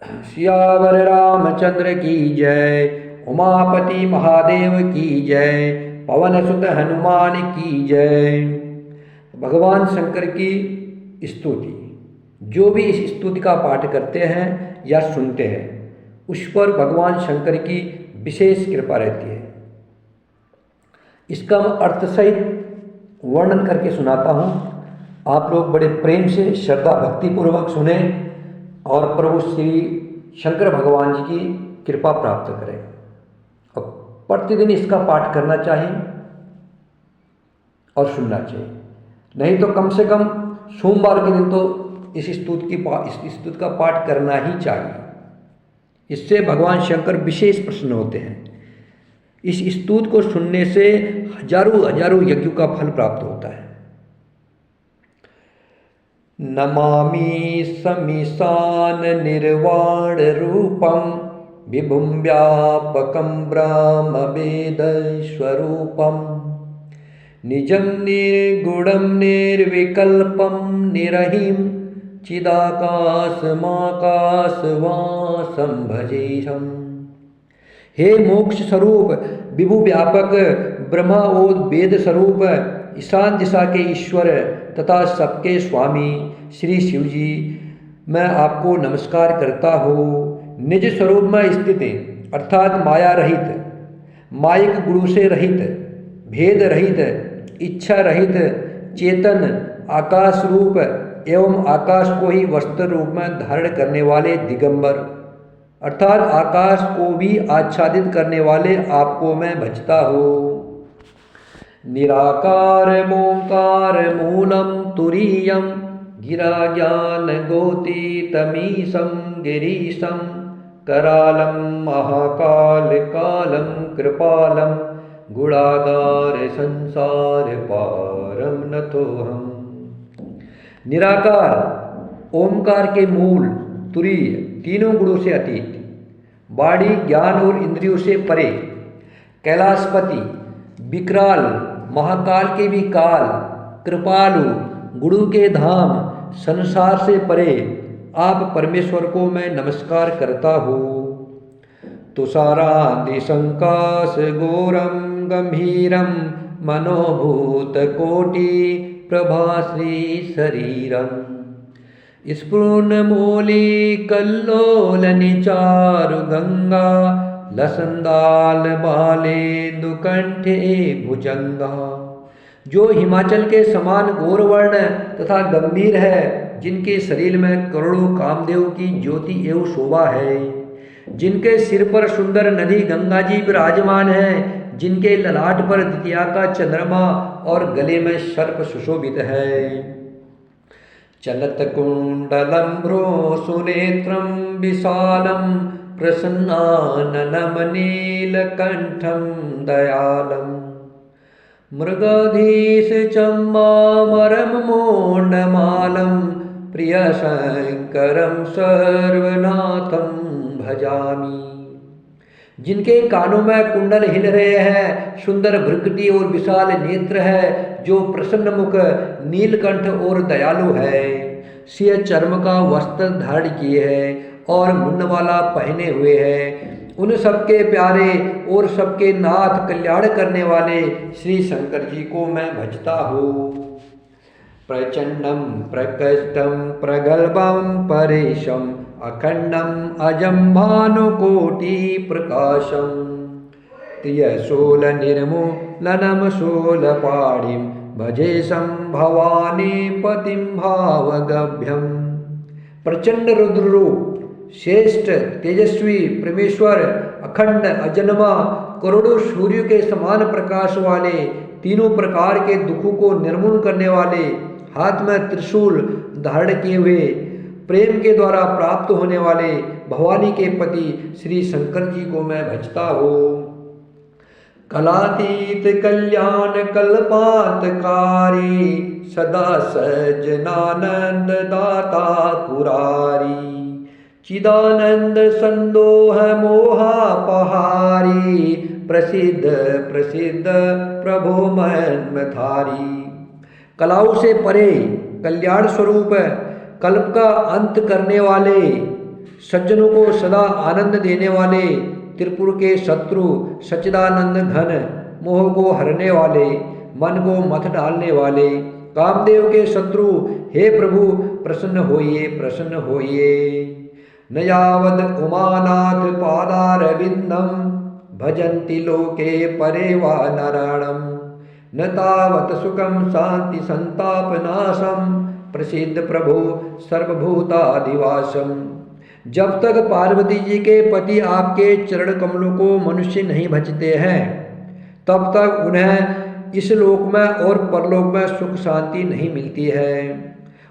सियावर रामचंद्र की जय। उमापति महादेव की जय। पवन सुत हनुमान की जय। भगवान शंकर की स्तुति। जो भी इस स्तुति का पाठ करते हैं या सुनते हैं उस पर भगवान शंकर की विशेष कृपा रहती है। इसका मैं अर्थ सहित वर्णन करके सुनाता हूँ। आप लोग बड़े प्रेम से श्रद्धा भक्तिपूर्वक सुने और प्रभु श्री शंकर भगवान जी की कृपा प्राप्त करें। और प्रतिदिन इसका पाठ करना चाहिए और सुनना चाहिए। नहीं तो कम से कम सोमवार के दिन तो इस स्तुति का पाठ करना ही चाहिए। इससे भगवान शंकर विशेष प्रसन्न होते हैं। इस स्तुति को सुनने से हजारों हजारों यज्ञों का फल प्राप्त होता है। नमामि समीशान निर्वाण रूपम विभुं व्यापकं ब्रह्म वेद स्वरूपम निजं निर्गुणं निर्विकल्पं निरहिं चिदाकाशमाकाशवासं भजेशम्। हे मोक्ष स्वरूप, विभु व्यापक, ब्रह्मा और वेद स्वरूप, ईशान दिशा के ईश्वर तथा सबके स्वामी श्री शिव जी, मैं आपको नमस्कार करता हूँ। निज स्वरूप में स्थित अर्थात माया रहित, मायिक गुरु से रहित, भेद रहित, इच्छा रहित, चेतन आकाश रूप एवं आकाश को ही वस्त्र रूप में धारण करने वाले दिगंबर अर्थात आकाश को भी आच्छादित करने वाले आपको मैं भजता हूँ। निराकार मोंकार मूलम तुरीयम गिरा ज्ञान गोतीतमीशं गिरीशं करालं महाकाल कालं कृपालं गुणागार संसार पारम नतोहम। निराकार, ओमकार के मूल, तुरीय, तीनों गुणों से अतीत, वाणी ज्ञान और इंद्रियों से परे, कैलाशपति, विकराल, महाकाल के भी काल, कृपालु, गुरु के धाम, संसार से परे, आप परमेश्वर को मैं नमस्कार करता हूँ। तुषारादि संकाश घोरम गंभीरम मनोभूत कोटि प्रभाश्री शरीरम स्फुरन्मौली कल्लोल निचारु गंगा लसंदाल बालेन्दु कंठे भुजंगा। जो हिमाचल के समान गौरवर्ण तथा गंभीर है, जिनके शरीर में करोड़ों कामदेव की ज्योति एवं शोभा है, जिनके सिर पर सुंदर नदी गंगा जी विराजमान है, जिनके ललाट पर द्वितीया का चंद्रमा और गले में सर्प सुशोभित है। चलत कुंडलम भ्रो सुनेत्रम विशालम प्रसन्नाननम नीलकंठम दयालम मृगधीश चम्बामरम मोंडमालम प्रिय शंकरम सर्वनाथम भजामि। जिनके कानों में कुंडल हिल रहे हैं, सुंदर भ्रुकुटी और विशाल नेत्र है, जो प्रसन्न मुख, नीलकंठ और दयालु है, सिय चर्म का वस्त्र धारण किए है और मुंडमाला पहने हुए है, उन सबके प्यारे और सबके नाथ कल्याण करने वाले श्री शंकर जी को मैं भजता हूँ। प्रचंडम प्रकष्टम प्रगल्भम परेशम अखंडम अजम भानुकोटि प्रकाशम त्रियशूल निर्मूलनम शूलपाणिं भजेशं भवानी पतिं भावगभ्यम। प्रचंड रुद्र रूप, श्रेष्ठ तेजस्वी परमेश्वर, अखंड अजन्मा, करोड़ों सूर्य के समान प्रकाश वाले, तीनों प्रकार के दुखों को निर्मूल करने वाले, हाथ में त्रिशूल धारण किए हुए, प्रेम के द्वारा प्राप्त होने वाले भवानी के पति श्री शंकर जी को मैं भजता हूँ। कलातीत कल्याण कल्पांतकारी सदा सज्जनानंद दाता पुरारी चिदानंद संदोह मोहापहारी प्रसिद्ध प्रसिद्ध प्रभो मन्मथारी। कलाओं से परे, कल्याण स्वरूप, कल्प का अंत करने वाले, सज्जनों को सदा आनंद देने वाले, त्रिपुर के शत्रु, सच्चिदानंद घन, मोह को हरने वाले, मन को मथ डालने वाले, कामदेव के शत्रु, हे प्रभु प्रसन्न होइए, प्रसन्न होइए। न यावद उमानाथ पादारविंदम भजन्ति लोके परे वा नारायणम न तावत सुखम शांति संतापनाशम प्रसिद्ध प्रभु सर्वभूतादिवासम। जब तक पार्वती जी के पति आपके चरण कमलों को मनुष्य नहीं भजते हैं, तब तक उन्हें इस लोक में और परलोक में सुख शांति नहीं मिलती है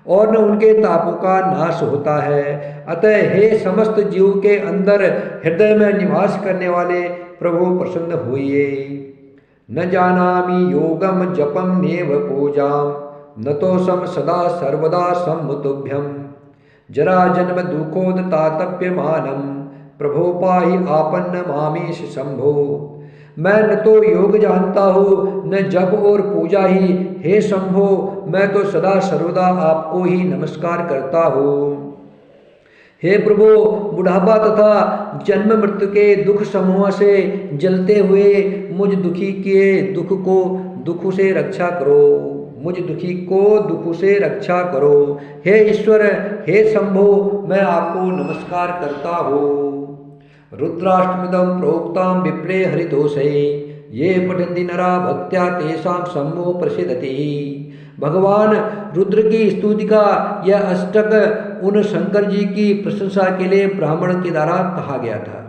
और न उनके तापों का नाश होता है। अतः हे समस्त जीव के अंदर हृदय में निवास करने वाले प्रभु प्रसन्न होइए। न जानामि योगम जपम नेव पूजाम न तो सम सदा सर्वदा सम्मुतुभ्यम जरा जन्म दुखोद तातप्यमानम प्रभो पाहि आपन्न मामीश शंभो। मैं न तो योग जानता हूँ न जप और पूजा ही, हे शंभो मैं तो सदा सर्वदा आपको ही नमस्कार करता हूँ। हे प्रभु बुढ़ापा तथा जन्म मृत्यु के दुख समूह से जलते हुए मुझ दुखी के दुख से रक्षा करो, मुझ दुखी को दुख से रक्षा करो। हे ईश्वर, हे शंभो मैं आपको नमस्कार करता हूँ। रुद्राष्टमिदं प्रोक्तां विप्रे हरितोषे ये पठन्ति नरा भक्त्या तेषां शंभो प्रसिद्धति। भगवान रुद्र की स्तुति का यह अष्टक उन शंकर जी की प्रशंसा के लिए ब्राह्मण के द्वारा कहा गया था।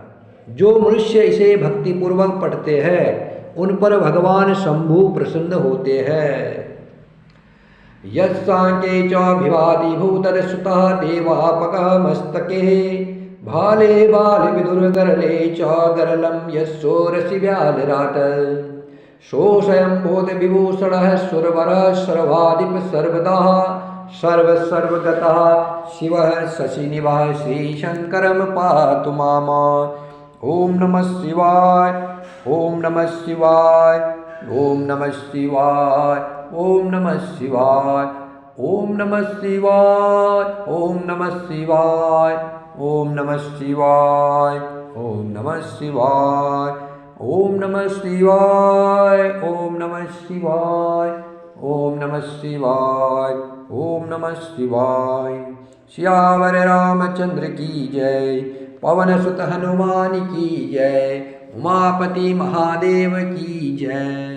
जो मनुष्य इसे भक्तिपूर्वक पढ़ते हैं उन पर भगवान शंभु प्रसन्न होते हैं। यत्सांके च भिवादि भूतरसुतः देवापकः मस्तके भाले बाल विदुरगरले च गरलं यस्सोरसि व्यालराट सोऽयं बोध विभूषणः सुरवरः सर्वाधिप सर्वदा सर्वगतः शिवः शशिनिवासः श्रीशंकरं पातु माम। ओम नमः शिवाय, ओम नमः शिवाय, ओम नमः शिवाय, ओम नमः शिवाय, ओम नमः शिवाय, ओम नमः शिवाय, ओम नमः शिवाय, ओम नमः शिवाय, ओम नमः शिवाय, ओम नमः शिवाय, ओम नमः शिवाय, ओम नमः शिवाय। श्यावर रामचंद्र की जय, पवन सुत हनुमान की जय, उमापति महादेव की जय।